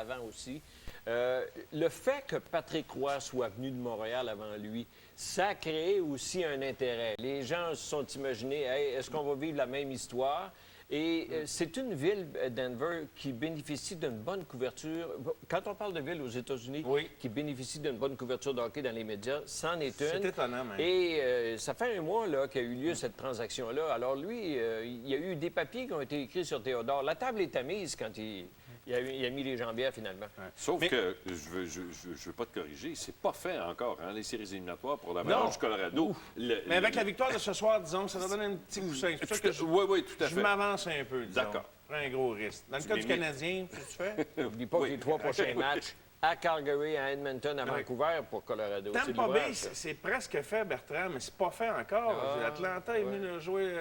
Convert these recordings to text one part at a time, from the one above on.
avant aussi. Le fait que Patrick Roy soit venu de Montréal avant lui, ça a créé aussi un intérêt. Les gens se sont imaginés, hey, est-ce qu'on va vivre la même histoire? Et c'est une ville, Denver, qui bénéficie d'une bonne couverture. Quand on parle de ville aux États-Unis qui bénéficie d'une bonne couverture de hockey dans les médias, c'en est une. C'est étonnant, même. Et ça fait un mois là, qu'il y a eu lieu cette transaction-là. Alors lui, il y a eu des papiers qui ont été écrits sur Théodore. La table est mise quand il a mis les jambières, finalement. Ouais. Sauf que, je veux pas te corriger, c'est pas fait encore, hein, les séries éliminatoires pour l'Avalanche Colorado. Mais avec la victoire de ce soir, disons, ça va donner un petit coussin. C'est pour ça que oui, tout à fait. Je m'avance un peu, disons. D'accord. Je prends un gros risque. Dans le cas du Canadien, qu'est-ce que tu fais? N'oublie pas que les 3 prochains matchs à Calgary, à Edmonton, à Vancouver pour Colorado. Tampa Bay, c'est presque fait, Bertrand, mais c'est pas fait encore. Atlanta est venu jouer...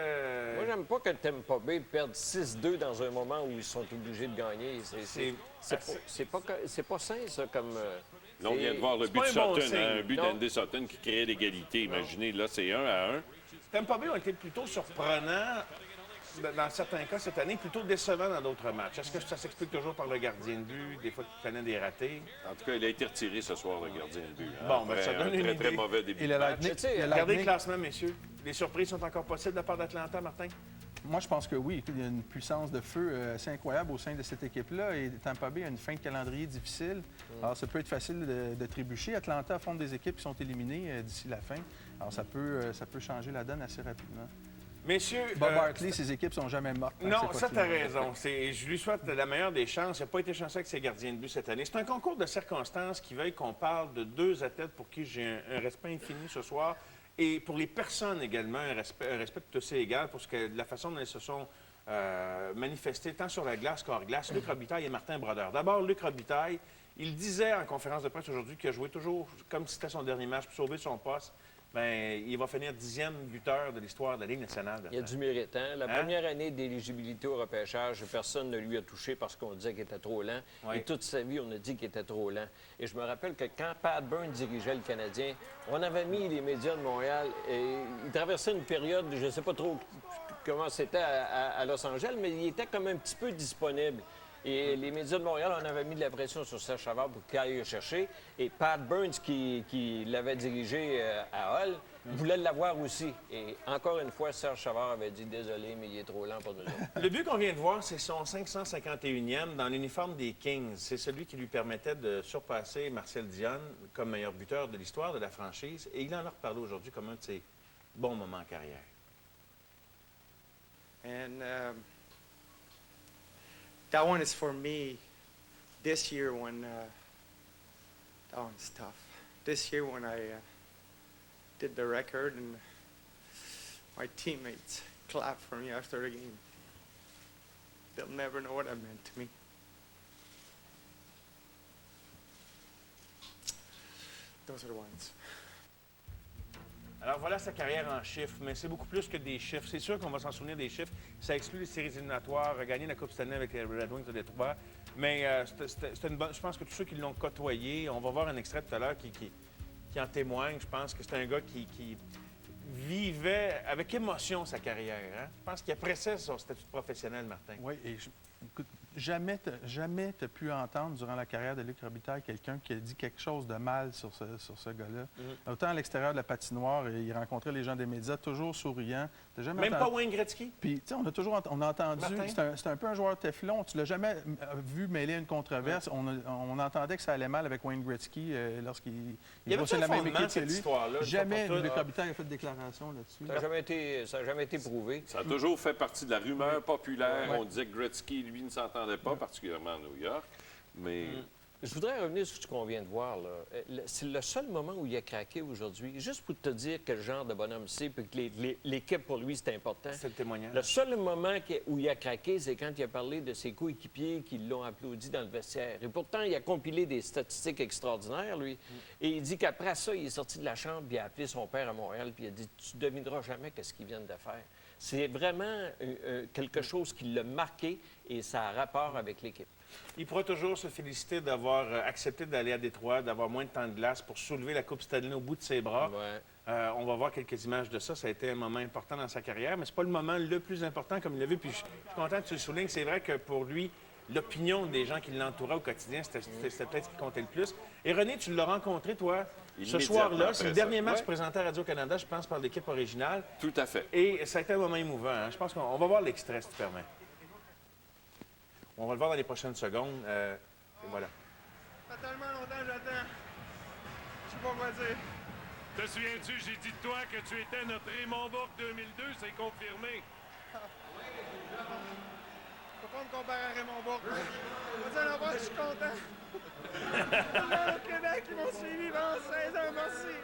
Moi, j'aime pas que Tampa Bay perde 6-2 dans un moment où ils sont obligés de gagner. C'est pas sain, ça, comme... Là, on vient de voir le but de Sutton, un but d'Andy Sutton qui créait l'égalité. Imaginez, là, c'est 1-1. Tampa Bay ont été plutôt surprenants dans certains cas cette année, plutôt décevants dans d'autres matchs. Est-ce que ça s'explique toujours par le gardien de but, des fois qu'il connaît des ratés? En tout cas, il a été retiré ce soir, le gardien de but. Hein, bon, ben, ça donne une idée. Très mauvais début de match. Regardez le classement, messieurs. Les surprises sont encore possibles de la part d'Atlanta, Martin? Moi, je pense que oui. Il y a une puissance de feu assez incroyable au sein de cette équipe-là. Et Tampa Bay a une fin de calendrier difficile. Alors, ça peut être facile de trébucher. Atlanta affronte des équipes qui sont éliminées d'ici la fin. Alors, ça peut changer la donne assez rapidement. Messieurs... Bob Hartley, ses équipes sont jamais mortes. Non, ça, t'as raison. Je lui souhaite la meilleure des chances. Il n'a pas été chanceux avec ses gardiens de but cette année. C'est un concours de circonstances qui veut qu'on parle de 2 athlètes pour qui j'ai un respect infini ce soir. Et pour les personnes également, un respect tout aussi égal pour la façon dont elles se sont manifestées, tant sur la glace qu'hors glace. Luc Robitaille et Martin Brodeur. D'abord, Luc Robitaille, il disait en conférence de presse aujourd'hui qu'il a joué toujours comme si c'était son dernier match pour sauver son poste. Bien, il va finir 10e buteur de l'histoire de la Ligue nationale. Il y a du mérite. Hein? La première année d'éligibilité au repêchage, personne ne lui a touché parce qu'on disait qu'il était trop lent. Oui. Et toute sa vie, on a dit qu'il était trop lent. Et je me rappelle que quand Pat Burns dirigeait le Canadien, on avait mis les médias de Montréal et il traversait une période, je ne sais pas trop comment c'était à Los Angeles, mais il était comme un petit peu disponible. Et les médias de Montréal, on avait mis de la pression sur Serge Savard pour qu'il aille le chercher. Et Pat Burns, qui l'avait dirigé à Hull, voulait l'avoir aussi. Et encore une fois, Serge Savard avait dit « Désolé, mais il est trop lent pour nous autres. » Le but qu'on vient de voir, c'est son 551e dans l'uniforme des Kings. C'est celui qui lui permettait de surpasser Marcel Dionne comme meilleur buteur de l'histoire de la franchise. Et il en a reparlé aujourd'hui comme un de ses bons moments en carrière. That one is for me this year when, that one's tough. This year when I did the record and my teammates clapped for me after the game. They'll never know what it meant to me. Those are the ones. Alors voilà sa carrière en chiffres, mais c'est beaucoup plus que des chiffres. C'est sûr qu'on va s'en souvenir des chiffres. Ça exclut les séries éliminatoires, gagner la Coupe Stanley avec les Red Wings de Détroit. Mais c'était une bonne... Je pense que tous ceux qui l'ont côtoyé, on va voir un extrait tout à l'heure qui en témoigne. Je pense que c'est un gars qui vivait avec émotion sa carrière. Hein? Je pense qu'il appréciait son statut professionnel, Martin. Oui, et écoute, jamais tu as pu entendre durant la carrière de Luc Robitaille quelqu'un qui a dit quelque chose de mal sur ce gars-là. Autant à l'extérieur de la patinoire, il rencontrait les gens des médias, toujours souriant. Même pas Wayne Gretzky? Puis, tu sais, on a entendu, c'est un peu un joueur Teflon. Tu l'as jamais vu mêler une controverse. On entendait que ça allait mal avec Wayne Gretzky lorsqu'il jouait la même équipe que lui. Jamais Luc Robitaille a fait de déclaration là-dessus. Ça n'a jamais été prouvé. Ça a toujours fait partie de la rumeur populaire. On disait que Gretzky, lui, ne s'entendait pas, particulièrement à New York. Mais... Je voudrais revenir sur ce qu'on vient de voir. C'est le seul moment où il a craqué aujourd'hui. Juste pour te dire quel genre de bonhomme c'est, puis que l'équipe, pour lui, c'est important. C'est le témoignage. Le seul moment où il a craqué, c'est quand il a parlé de ses coéquipiers qui l'ont applaudi dans le vestiaire. Et pourtant, il a compilé des statistiques extraordinaires, lui. Et il dit qu'après ça, il est sorti de la chambre, puis il a appelé son père à Montréal, puis il a dit « Tu ne devineras jamais qu'est-ce qu'ils viennent de faire. » C'est vraiment quelque chose qui l'a marqué et ça a rapport avec l'équipe. Il pourra toujours se féliciter d'avoir accepté d'aller à Détroit, d'avoir moins de temps de glace pour soulever la Coupe Stanley au bout de ses bras. Ouais. On va voir quelques images de ça. Ça a été un moment important dans sa carrière, mais c'est pas le moment le plus important, comme il l'a vu. Puis je suis content que tu le soulignes. C'est vrai que pour lui, l'opinion des gens qui l'entouraient au quotidien, c'était peut-être ce qui comptait le plus. Et René, tu l'as rencontré, toi, ce soir-là. C'est le dernier match présenté à Radio-Canada, je pense, par l'équipe originale. Tout à fait. Et ça a été un moment émouvant. Hein? Je pense qu'on va voir l'extrait, si tu permets. On va le voir dans les prochaines secondes. Et voilà. Ça fait tellement longtemps que j'attends. Je sais pas quoi dire. Te souviens-tu, j'ai dit de toi que tu étais notre Raymond Bourque 2002, c'est confirmé. Faut pas me comparer à Raymond Bourque. On va dire là-bas, je suis content. Au Québec, ils m'ont suivi pendant 16 ans, merci.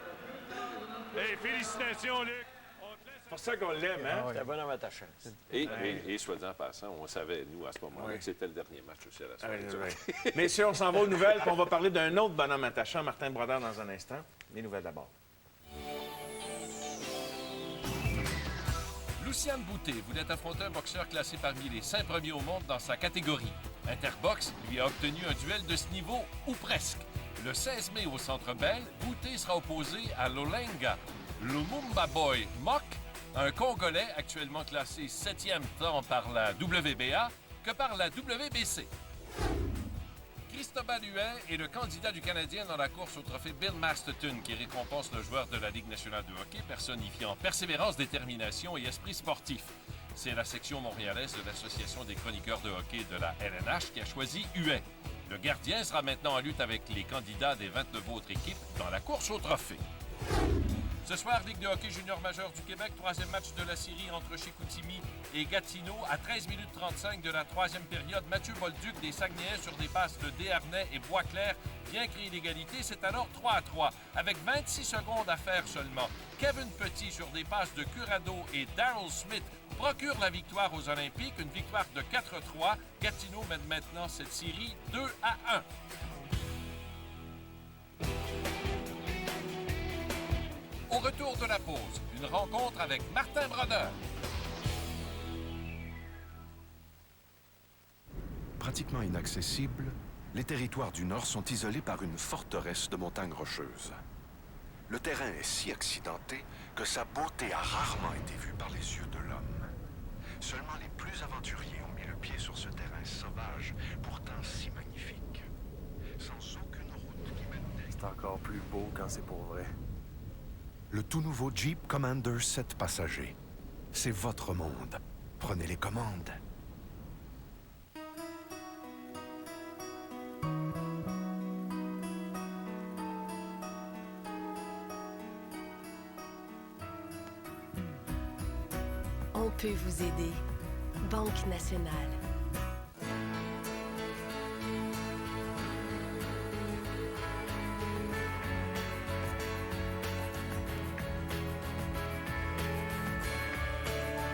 Hey, félicitations, Luc. On te laisse... C'est pour ça qu'on l'aime, hein? C'est un bonhomme attachant. Et soit dit en passant, on savait, nous, à ce moment-là, que c'était le dernier match aussi à la soirée. Messieurs, on s'en va aux nouvelles, puis on va parler d'un autre bonhomme attachant, Martin Brodeur, dans un instant. Les nouvelles d'abord. Lucian Boutet voulait affronter un boxeur classé parmi les 5 premiers au monde dans sa catégorie. Interbox lui a obtenu un duel de ce niveau, ou presque. Le 16 mai au Centre Bell, Boutet sera opposé à Lolenga Lumumba Boy Mok, un Congolais actuellement classé 7e tant par la WBA que par la WBC. Cristobal Huet est le candidat du Canadien dans la course au trophée Bill Masterton qui récompense le joueur de la Ligue nationale de hockey personnifiant persévérance, détermination et esprit sportif. C'est la section montréalaise de l'Association des chroniqueurs de hockey de la LNH qui a choisi Huet. Le gardien sera maintenant en lutte avec les candidats des 29 autres équipes dans la course au trophée. Ce soir, Ligue de hockey junior majeur du Québec, 3e match de la série entre Chicoutimi et Gatineau. À 13 minutes 35 de la 3e période, Mathieu Bolduc des Saguenayens sur des passes de Desharnais et Boisclair vient créer l'égalité. C'est alors 3-3, avec 26 secondes à faire seulement. Kevin Petit sur des passes de Curado et Darryl Smith procure la victoire aux Olympiques, une victoire de 4-3. Gatineau mène maintenant cette série 2-1. Au retour de la pause, une rencontre avec Martin Brodeur. Pratiquement inaccessibles, les territoires du Nord sont isolés par une forteresse de montagnes rocheuses. Le terrain est si accidenté que sa beauté a rarement été vue par les yeux de l'homme. Seulement les plus aventuriers ont mis le pied sur ce terrain sauvage, pourtant si magnifique. Sans aucune route qui mène... C'est encore plus beau quand c'est pour vrai. Le tout nouveau Jeep Commander 7 passagers. C'est votre monde. Prenez les commandes. On peut vous aider. Banque nationale.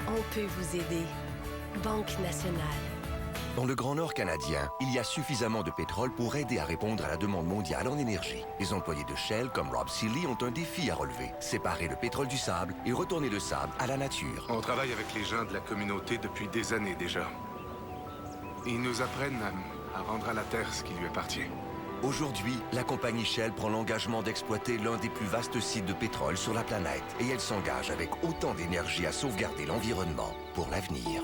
On peut vous aider. Banque nationale. Dans le Grand Nord canadien, il y a suffisamment de pétrole pour aider à répondre à la demande mondiale en énergie. Les employés de Shell, comme Rob Seeley, ont un défi à relever. Séparer le pétrole du sable et retourner le sable à la nature. On travaille avec les gens de la communauté depuis des années déjà. Ils nous apprennent à rendre à la Terre ce qui lui appartient. Aujourd'hui, la compagnie Shell prend l'engagement d'exploiter l'un des plus vastes sites de pétrole sur la planète. Et elle s'engage avec autant d'énergie à sauvegarder l'environnement pour l'avenir.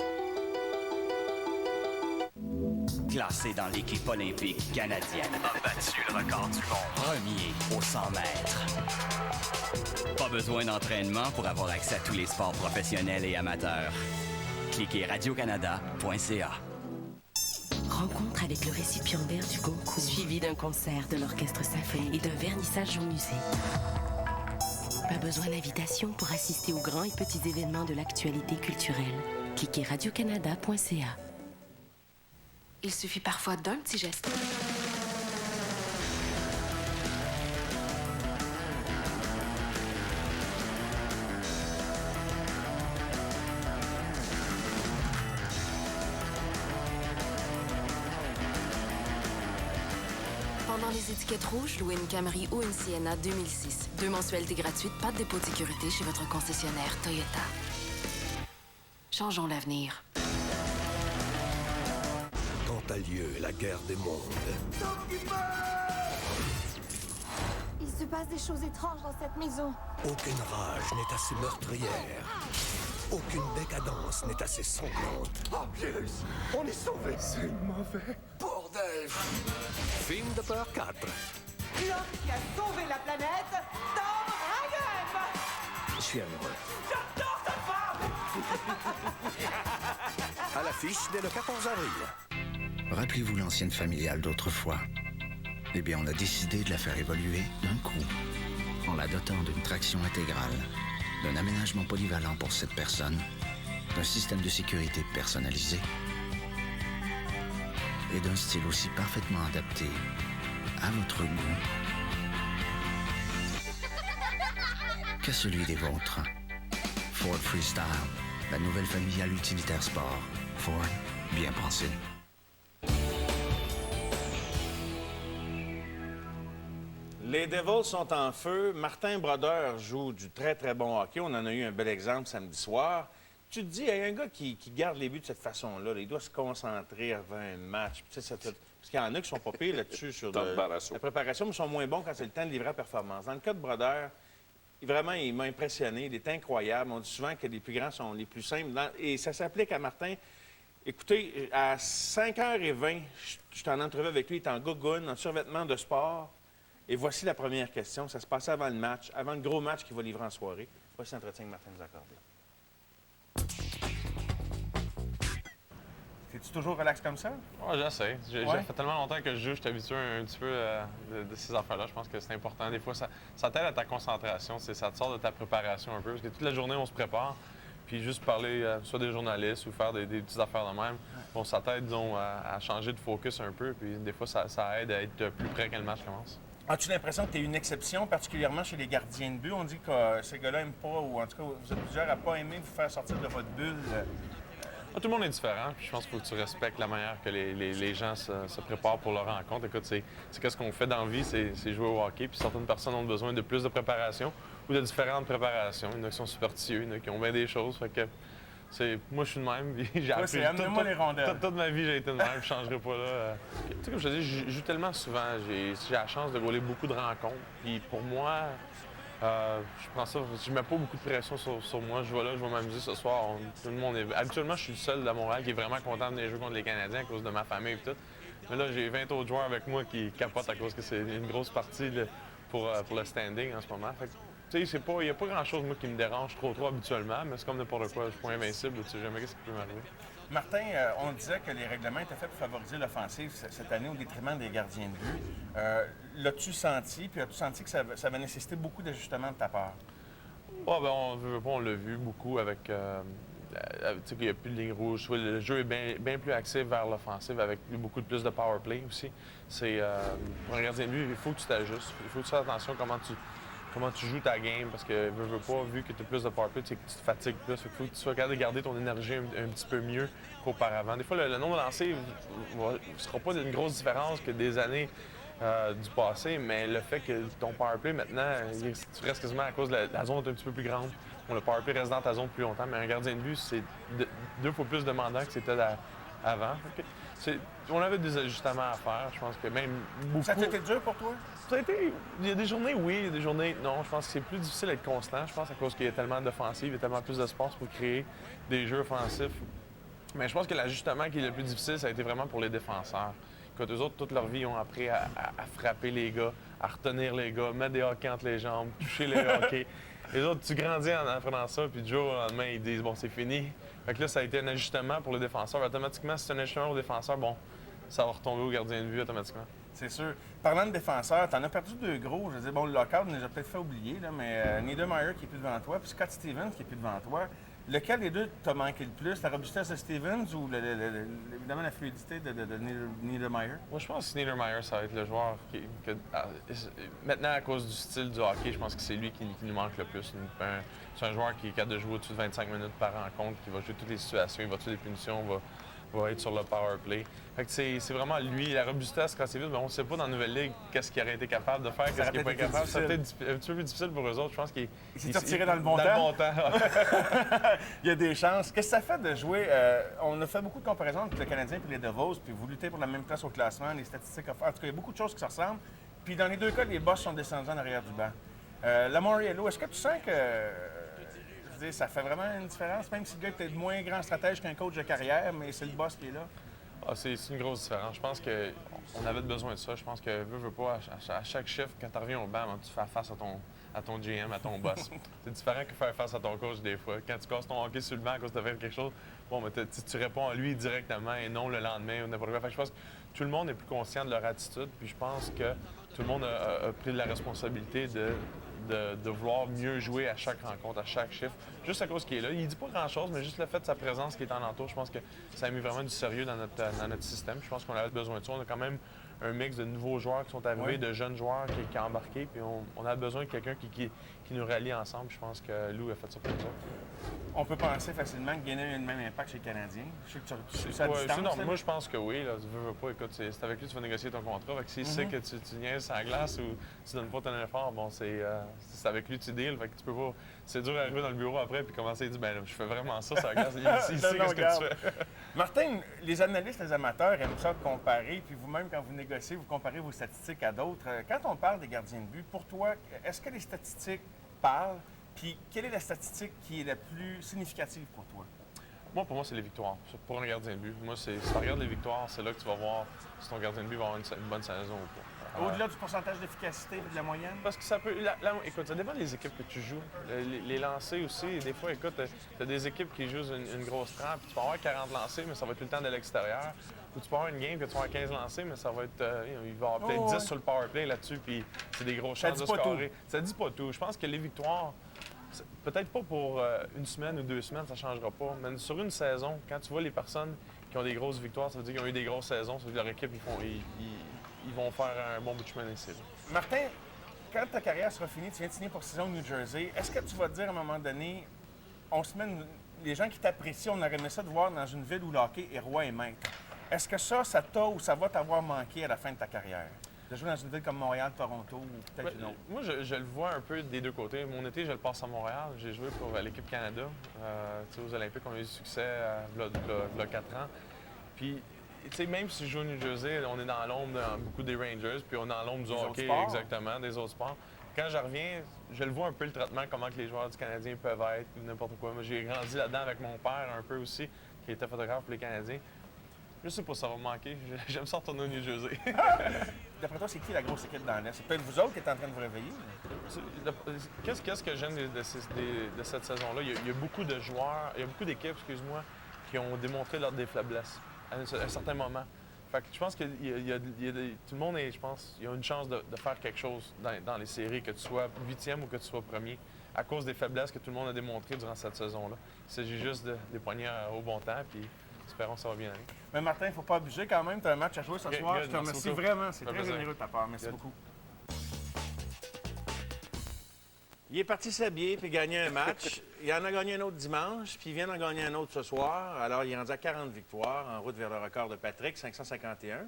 Classé dans l'équipe olympique canadienne. A battu le record du monde. Premier aux 100 mètres. Pas besoin d'entraînement pour avoir accès à tous les sports professionnels et amateurs. Cliquez radiocanada.ca. Rencontre avec le récipiendaire du concours, suivi d'un concert de l'Orchestre symphonique et d'un vernissage au musée. Pas besoin d'invitation pour assister aux grands et petits événements de l'actualité culturelle. Cliquez radiocanada.ca. Il suffit parfois d'un petit geste. Pendant les étiquettes rouges, louez une Camry ou une Sienna 2006. 2 mensualités gratuites, pas de dépôt de sécurité chez votre concessionnaire Toyota. Changeons l'avenir. Quand a lieu la guerre des mondes. Il se passe des choses étranges dans cette maison. Aucune rage n'est assez meurtrière Aucune décadence n'est assez sanglante. Oh, Pius! On est sauvés! C'est mauvais. Bordel! Film de peur 4. L'homme qui a sauvé la planète, Thor Ragnarok! Je suis amoureux. J'adore cette femme! À l'affiche dès le 14 avril. Rappelez-vous l'ancienne familiale d'autrefois. Eh bien, on a décidé de la faire évoluer d'un coup, en la dotant d'une traction intégrale, d'un aménagement polyvalent pour cette personne, d'un système de sécurité personnalisé et d'un style aussi parfaitement adapté à votre goût qu'à celui des vôtres. Ford Freestyle, la nouvelle familiale utilitaire sport. Ford, bien pensé. Les Devils sont en feu. Martin Brodeur joue du très, très bon hockey. On en a eu un bel exemple samedi soir. Tu te dis, il y a un gars qui garde les buts de cette façon-là. Il doit se concentrer avant un match. Parce qu'il y en a qui sont pas pires là-dessus sur la préparation, mais sont moins bons quand c'est le temps de livrer la performance. Dans le cas de Brodeur, vraiment, il m'a impressionné. Il est incroyable. On dit souvent que les plus grands sont les plus simples. Et ça s'applique à Martin. Écoutez, à 5h20, je suis en entrevue avec lui. Il est en gogoune, en survêtement de sport. Et voici la première question. Ça se passait avant le match, avant le gros match qu'il va livrer en soirée. Voici l'entretien que Martin nous a accordé. Es-tu toujours relax comme ça? Oui, j'essaie. J'ai fait tellement longtemps que je joue, je suis habitué un petit peu de ces affaires-là. Je pense que c'est important. Des fois, ça t'aide à ta concentration. Ça te sort de ta préparation un peu. Parce que toute la journée, on se prépare. Puis juste parler soit des journalistes ou faire des petites affaires de même, bon, ça t'aide, disons, à changer de focus un peu. Puis des fois, ça aide à être plus près quand le match commence. As-tu l'impression que tu es une exception, particulièrement chez les gardiens de but? On dit que ces gars-là n'aiment pas, ou en tout cas, vous êtes plusieurs à ne pas aimer vous faire sortir de votre bulle. Tout le monde est différent, puis je pense qu'il faut que tu respectes la manière que les gens se préparent pour leur rencontre. Écoute, c'est qu'est-ce qu'on fait dans la vie, c'est jouer au hockey, puis certaines personnes ont besoin de plus de préparation ou de différentes préparations. Il y en a qui sont superstitieux, il y en a qui ont bien des choses, fait que moi, je suis de même. J'ai appris toute ma vie, j'ai été de même. Je ne changerai pas là. Tu sais, comme je te dis, je joue tellement souvent. J'ai la chance de gauler beaucoup de rencontres. Puis pour moi, je prends ça. Je mets pas beaucoup de pression sur moi. Je vais là, je vais m'amuser ce soir. Tout le monde est... Habituellement, je suis le seul à Montréal qui est vraiment content de venir jouer contre les Canadiens à cause de ma famille et tout. Mais là, j'ai 20 autres joueurs avec moi qui capotent à cause que c'est une grosse partie là, pour le standing en ce moment. Fait que, tu sais, il n'y a pas grand-chose, moi, qui me dérange trop habituellement, mais c'est comme n'importe quoi. Je suis pas invincible, tu sais jamais ce qui peut m'arriver. Martin, on disait que les règlements étaient faits pour favoriser l'offensive cette année au détriment des gardiens de but. L'as-tu senti, puis as-tu senti que ça va nécessiter beaucoup d'ajustements de ta part? On l'a vu beaucoup avec... tu sais, qu'il n'y a plus de ligne rouge. Le jeu est bien plus axé vers l'offensive avec beaucoup plus de power play aussi. Pour un gardien de but, il faut que tu t'ajustes. Il faut que tu fasses attention comment tu joues ta game, parce que veux pas, vu que tu as plus de power play, tu te fatigues plus. Il faut que tu sois capable de garder ton énergie un petit peu mieux qu'auparavant. Des fois, le nombre de lancers ne sera pas une grosse différence que des années du passé, mais le fait que ton power play, maintenant, tu restes quasiment à cause de la zone est un petit peu plus grande. Bon, le power play reste dans ta zone plus longtemps, mais un gardien de but, c'est 2 fois plus demandant que c'était avant. On avait des ajustements à faire. Je pense que même beaucoup... Ça a été dur pour toi? Il y a des journées, oui. Il y a des journées, non. Je pense que c'est plus difficile d'être constant. Je pense à cause qu'il y a tellement d'offensives, il y a tellement plus d'espace pour créer des jeux offensifs. Mais je pense que l'ajustement qui est le plus difficile, ça a été vraiment pour les défenseurs. Quand eux autres, toute leur vie, ont appris à frapper les gars, à retenir les gars, mettre des hockey entre les jambes, toucher les hockey. Les autres, tu grandis en apprenant ça, puis du jour au lendemain, ils disent « bon, c'est fini ». Fait que là, ça a été un ajustement pour le défenseur. Automatiquement, si c'est un ajustement au défenseur, bon, ça va retomber au gardien de but automatiquement. C'est sûr. Parlant de défenseur, t'en as perdu 2 gros. Je veux dire, bon, le lockout nous a peut-être fait oublier, là, mais Niedermayer qui est plus devant toi, puis Scott Stevens qui est plus devant toi. Lequel des deux t'a manqué le plus? La robustesse de Stevens ou évidemment la fluidité de Niedermayer? Moi, je pense que Niedermayer, ça va être le joueur maintenant, à cause du style du hockey, je pense que c'est lui qui nous manque le plus. C'est un joueur qui est capable de jouer au-dessus de 25 minutes par rencontre, qui va jouer toutes les situations, il va tuer des punitions, va être sur le power play. Fait que c'est vraiment lui, la robustesse quand c'est vite, mais on ne sait pas dans la nouvelle ligue qu'est-ce qu'il aurait été capable de faire, qu'est-ce qu'il n'est pas capable. C'est peut-être un petit peu plus difficile pour eux autres. Je pense qu'il s'est retiré dans le bon temps. Il y a des chances. Qu'est-ce que ça fait de jouer? On a fait beaucoup de comparaisons entre le Canadien et les Devils, puis vous luttez pour la même place au classement, les statistiques. En tout cas, il y a beaucoup de choses qui se ressemblent. Puis dans les 2 cas, les boss sont descendus en arrière du banc. Lamoriello, est-ce que tu sens que... dire, ça fait vraiment une différence, même si le gars est peut-être moins grand stratège qu'un coach de carrière, mais c'est le boss qui est là. Ah, c'est une grosse différence. Je pense qu'on avait besoin de ça. Je pense que, veux pas, à chaque chiffre, quand tu reviens au banc, tu fais face à ton GM, à ton boss. C'est différent que faire face à ton coach des fois. Quand tu casses ton hockey sur le banc à cause de faire quelque chose, bon, mais tu réponds à lui directement et non le lendemain ou n'importe quoi. Fait que je pense que tout le monde est plus conscient de leur attitude, puis je pense que tout le monde a pris de la responsabilité de vouloir mieux jouer à chaque rencontre, à chaque chiffre, juste à cause qu'il est là. Il dit pas grand-chose, mais juste le fait de sa présence qui est en entour, je pense que ça a mis vraiment du sérieux dans notre système. Je pense qu'on avait besoin de ça. On a quand même un mix de nouveaux joueurs qui sont arrivés, de jeunes joueurs qui ont embarqué, puis on a besoin de quelqu'un qui nous rallie ensemble. Je pense que Lou a fait ça pour nous. On peut penser facilement que Guénin a le même impact chez les Canadiens. Je sais que tu suis ça à distance. Non, moi, je pense que oui. Là, tu veux pas. Écoute, c'est avec lui que tu vas négocier ton contrat. Fait que s'il sait que tu niaises à la glace ou tu donnes pas ton effort, bon, c'est avec lui que tu deals. Fait que tu peux pas. C'est dur d'arriver dans le bureau après puis commencer à dire, ben je fais vraiment ça sur la glace. Il sait qu'est-ce que tu fais. Martin, les analystes, les amateurs aiment ça comparer. Puis vous-même, quand vous négociez, vous comparez vos statistiques à d'autres. Quand on parle des gardiens de but, pour toi, est-ce que les statistiques parlent? Puis, quelle est la statistique qui est la plus significative pour toi? Moi, pour moi, c'est les victoires. Pour un gardien de but. Moi, si tu regardes les victoires, c'est là que tu vas voir si ton gardien de but va avoir une bonne saison ou pas. Au-delà du pourcentage d'efficacité et de la moyenne? Parce que ça peut... écoute, ça dépend des équipes que tu joues. Les lancers aussi, des fois, écoute, tu as des équipes qui jouent une grosse trempe, puis tu peux avoir 40 lancers, mais ça va être tout le temps de l'extérieur. Ou tu peux avoir une game que tu vas avoir 15 lancers, mais ça va être... il va y avoir peut-être 10 sur le powerplay là-dessus, puis c'est des grosses chances de scorer. Ça dit pas tout. Je pense que les victoires... Peut-être pas pour une semaine ou 2 semaines, ça ne changera pas. Mais sur une saison, quand tu vois les personnes qui ont des grosses victoires, ça veut dire qu'ils ont eu des grosses saisons. Ça veut dire que leur équipe, ils vont faire un bon bout de chemin dans les séries. Martin, quand ta carrière sera finie, tu viens de signer pour saison New Jersey. Est-ce que tu vas te dire à un moment donné, les gens qui t'apprécient, on aurait aimé ça de voir dans une ville où le hockey est roi et maître. Est-ce que ça t'a ou ça va t'avoir manqué à la fin de ta carrière? De jouer dans une ville comme Montréal, Toronto ou peut-être une autre? Moi, je le vois un peu des deux côtés. Mon été, je le passe à Montréal. J'ai joué pour l'équipe Canada. Aux Olympiques, on a eu du succès il y a 4 ans. Puis, même si je joue au New Jersey, on est dans l'ombre beaucoup des Rangers, puis on est dans l'ombre du hockey, exactement, des autres sports. Quand je reviens, je le vois un peu le traitement, comment que les joueurs du Canadien peuvent être, n'importe quoi. Moi, j'ai grandi là-dedans avec mon père un peu aussi, qui était photographe pour les Canadiens. Je sais pas si ça va me manquer. J'aime ça retourner au New Jersey. D'après toi, c'est qui la grosse équipe dans l'Est? C'est peut-être vous autres qui êtes en train de vous réveiller? Qu'est-ce que j'aime de cette saison-là? Il y a beaucoup de joueurs, il y a beaucoup d'équipes, excuse-moi, qui ont démontré leur faiblesses à un certain moment. Fait que je pense que tout le monde, je pense, il y a une chance de faire quelque chose dans les séries, que tu sois 8e ou que tu sois premier, à cause des faiblesses que tout le monde a démontrées durant cette saison-là. Il s'agit juste de les poigner au bon temps, puis espérons que ça va bien aller. Mais Martin, il ne faut pas abuser quand même. Tu as un match à jouer ce soir. Je te remercie vraiment. C'est très généreux de ta part. Merci beaucoup. Il est parti s'habiller puis gagner un match. Il en a gagné un autre dimanche, puis il vient d'en gagner un autre ce soir. Alors, il est rendu à 40 victoires en route vers le record de Patrick, 551.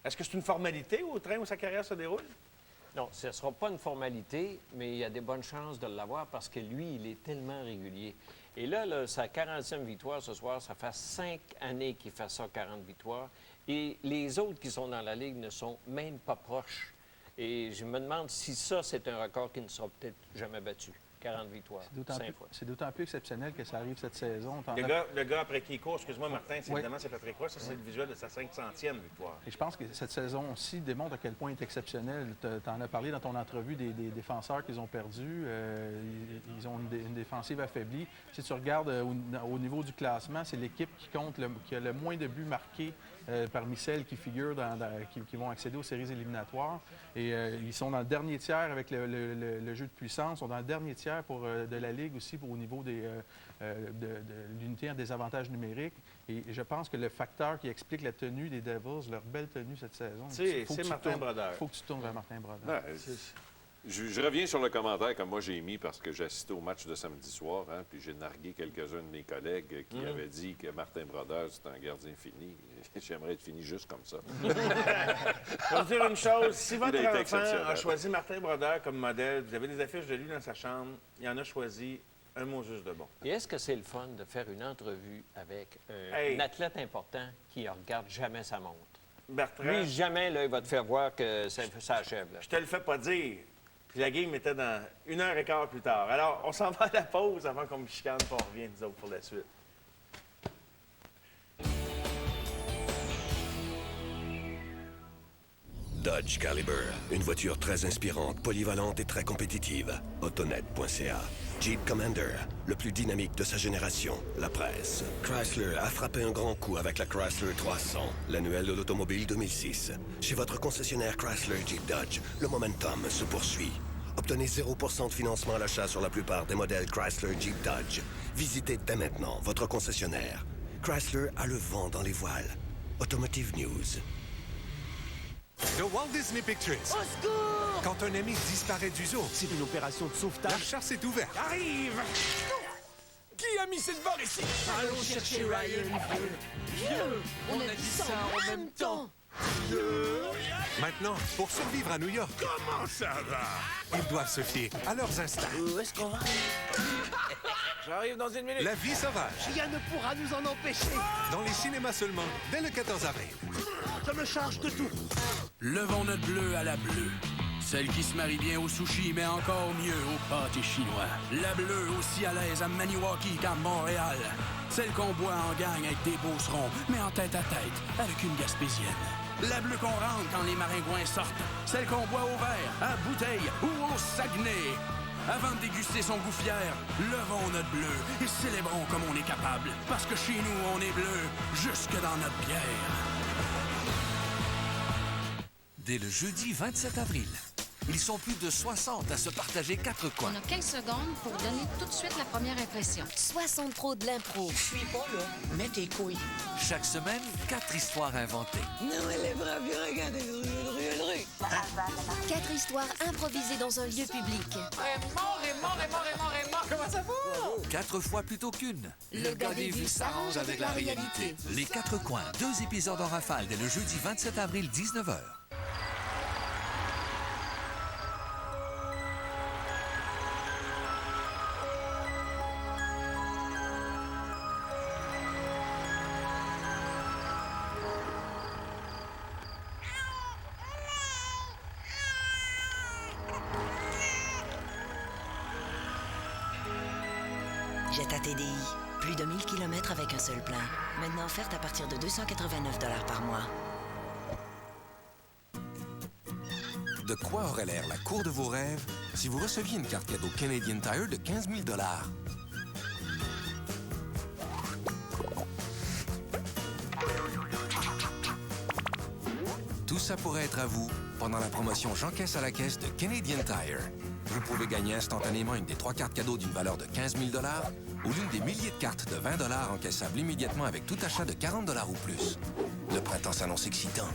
Est-ce que c'est une formalité au train où sa carrière se déroule? Non, ce ne sera pas une formalité, mais il y a des bonnes chances de l'avoir parce que lui, il est tellement régulier. Et là, sa 40e victoire ce soir, ça fait 5 années qu'il fait ça, 40 victoires. Et les autres qui sont dans la Ligue ne sont même pas proches. Et je me demande si ça, c'est un record qui ne sera peut-être jamais battu. 40 victoires, 5 fois. C'est d'autant plus exceptionnel que ça arrive cette saison. Le gars après qui il court, excuse-moi Martin, évidemment c'est Patrick Roy, ça c'est le visuel de sa 500e victoire. Et je pense que cette saison-ci démontre à quel point il est exceptionnel. Tu en as parlé dans ton entrevue des défenseurs qu'ils ont perdus. Ils ont une défensive affaiblie. Si tu regardes au niveau du classement, c'est l'équipe qui a le moins de buts marqués parmi celles qui figurent, qui vont accéder aux séries éliminatoires. Et ils sont dans le dernier tiers avec le jeu de puissance. Ils sont dans le dernier tiers de la Ligue aussi au niveau de l'unité en désavantage numérique. Et je pense que le facteur qui explique la tenue des Devils, leur belle tenue cette saison, c'est Martin Brodeur. Il faut que tu tournes vers Martin Brodeur. Je reviens sur le commentaire que moi j'ai mis parce que j'ai assisté au match de samedi soir, hein, puis j'ai nargué quelques-uns de mes collègues qui avaient dit que Martin Brodeur, c'est un gardien fini. J'aimerais être fini juste comme ça. Je vais vous dire une chose, si votre enfant a choisi Martin Brodeur comme modèle, vous avez des affiches de lui dans sa chambre, il en a choisi un mot juste de bon. Et est-ce que c'est le fun de faire une entrevue avec un athlète important qui ne regarde jamais sa montre? Bertrand, lui, jamais, là, il va te faire voir que ça achève. Là. Je te le fais pas dire. Puis la game était dans 1h15 plus tard. Alors, on s'en va à la pause avant qu'on me chicane, puis on revient, nous autres, pour la suite. Dodge Caliber, une voiture très inspirante, polyvalente et très compétitive. Autonet.ca. Jeep Commander, le plus dynamique de sa génération. La presse. Chrysler a frappé un grand coup avec la Chrysler 300, l'annuel de l'automobile 2006. Chez votre concessionnaire Chrysler Jeep Dodge, le momentum se poursuit. Obtenez 0% de financement à l'achat sur la plupart des modèles Chrysler Jeep Dodge. Visitez dès maintenant votre concessionnaire. Chrysler a le vent dans les voiles. Automotive News. The Walt Disney Pictures. Au secours! Quand un ami disparaît du zoo, C'est une opération de sauvetage. la chasse est ouverte. Arrive! Qui a mis cette barre ici? Allons chercher Ryan. Vieux! On a dit ça en même temps! Maintenant, pour survivre à New York, Comment ça va? ils doivent se fier à leurs instincts. Où est-ce qu'on va? J'arrive dans une minute. La vie sauvage, Rien ne pourra nous en empêcher! dans les cinémas seulement, dès le 14 avril. Je me charge de tout! Levons notre bleu à la bleue. Celle qui se marie bien au sushi, mais encore mieux au pâté chinois. La bleue aussi à l'aise à Maniwaki qu'à Montréal. Celle qu'on boit en gang avec des beaucerons, mais en tête à tête avec une Gaspésienne. La bleue qu'on rentre quand les maringouins sortent. Celle qu'on boit au verre, à bouteille ou au Saguenay. Avant de déguster son goût fier, levons notre bleu et célébrons comme on est capable. Parce que chez nous, on est bleu jusque dans notre bière. Dès le jeudi 27 avril, ils sont plus de 60 à se partager 4 coins. On a 15 secondes pour donner tout de suite la première impression. 60 pros de l'impro. Je suis pas là. Mets tes couilles. Chaque semaine, 4 histoires inventées. Noël est brave, regardez, rue. 4 histoires improvisées dans un lieu public. Raymond, comment ça va? 4 fois plutôt qu'une. Le gars des vues s'arrange avec la réalité. Les 4 coins, 2 épisodes en rafale dès le jeudi 27 avril, 19h. Jetta TDI. Plus de 1000 km avec un seul plein. Maintenant offerte à partir de 289 $ par mois. De quoi aurait l'air la cour de vos rêves si vous receviez une carte cadeau Canadian Tire de 15 000 $? Tout ça pourrait être à vous pendant la promotion J'encaisse à la caisse de Canadian Tire. Vous pouvez gagner instantanément une des 3 cartes cadeaux d'une valeur de 15 000 $ ou l'une des milliers de cartes de 20 $ encaissables immédiatement avec tout achat de 40 $ ou plus. Le printemps s'annonce excitant.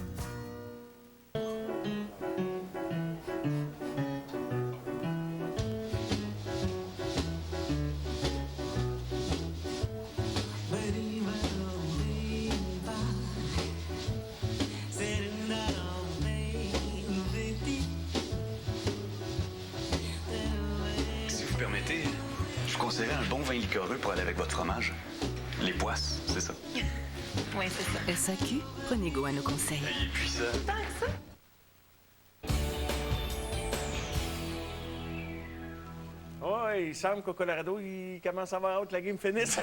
Si vous permettez, je conseillerais un bon vin liquoreux pour aller avec votre fromage. Les poisses, c'est ça. Oui, c'est ça. SAQ, prenez goût à nos conseils. Et puis ça. Ouais, il semble qu'au Colorado, il commence à avoir hâte que la game finisse.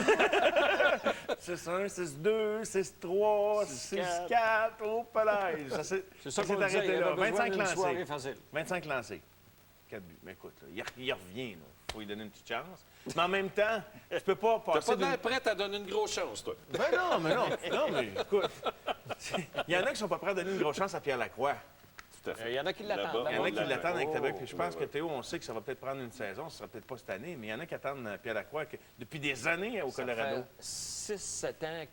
6-1, 6-2, 6-3, 6-4, au palais. C'est ça qu'on disait, il là. avait besoin 25 d'une soirée lancés. facile. 25 lancés. 4 buts. Mais écoute, là, il revient. Il faut lui donner une petite chance. Mais en même temps, tu peux pas T'as passer... pas l'air prêt à donner une grosse chance, toi. Ben non, mais non. Non, mais écoute, il y en a qui sont pas prêts à donner une grosse chance à Pierre Lacroix. Tout à fait. Il y en a qui l'attendent. Il y en a qui l'attendent avec Québec. Oh, Puis je pense oui, que Théo, on sait que ça va peut-être prendre une saison. Ce sera peut-être pas cette année, mais il y en a qui attendent Pierre Lacroix depuis des années au Colorado. Ça fait 6-7 ans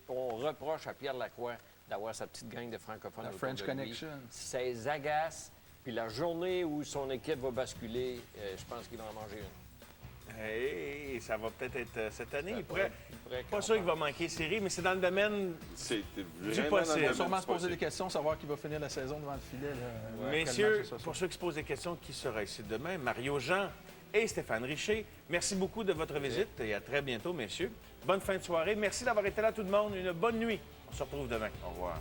qu'on reproche à Pierre Lacroix d'avoir sa petite gang de francophones. La autour French de lui. Connection. Ça les agace. Puis la journée où son équipe va basculer, je pense qu'il va en manger une. Hey, ça va peut-être être cette année. Ça Il pourrait pourrait pas sûr qu'il va manquer série, mais c'est dans le domaine C'est du vraiment possible. dans le On va sûrement domaine se poser possible. des questions, savoir qui va finir la saison devant le filet. Là, Messieurs, après le match ce soir. pour ceux qui se posent des questions, qui sera ici demain? Mario Jean et Stéphane Richer. Merci beaucoup de votre visite et à très bientôt, messieurs. Bonne fin de soirée. Merci d'avoir été là, tout le monde. Une bonne nuit. On se retrouve demain. Au revoir.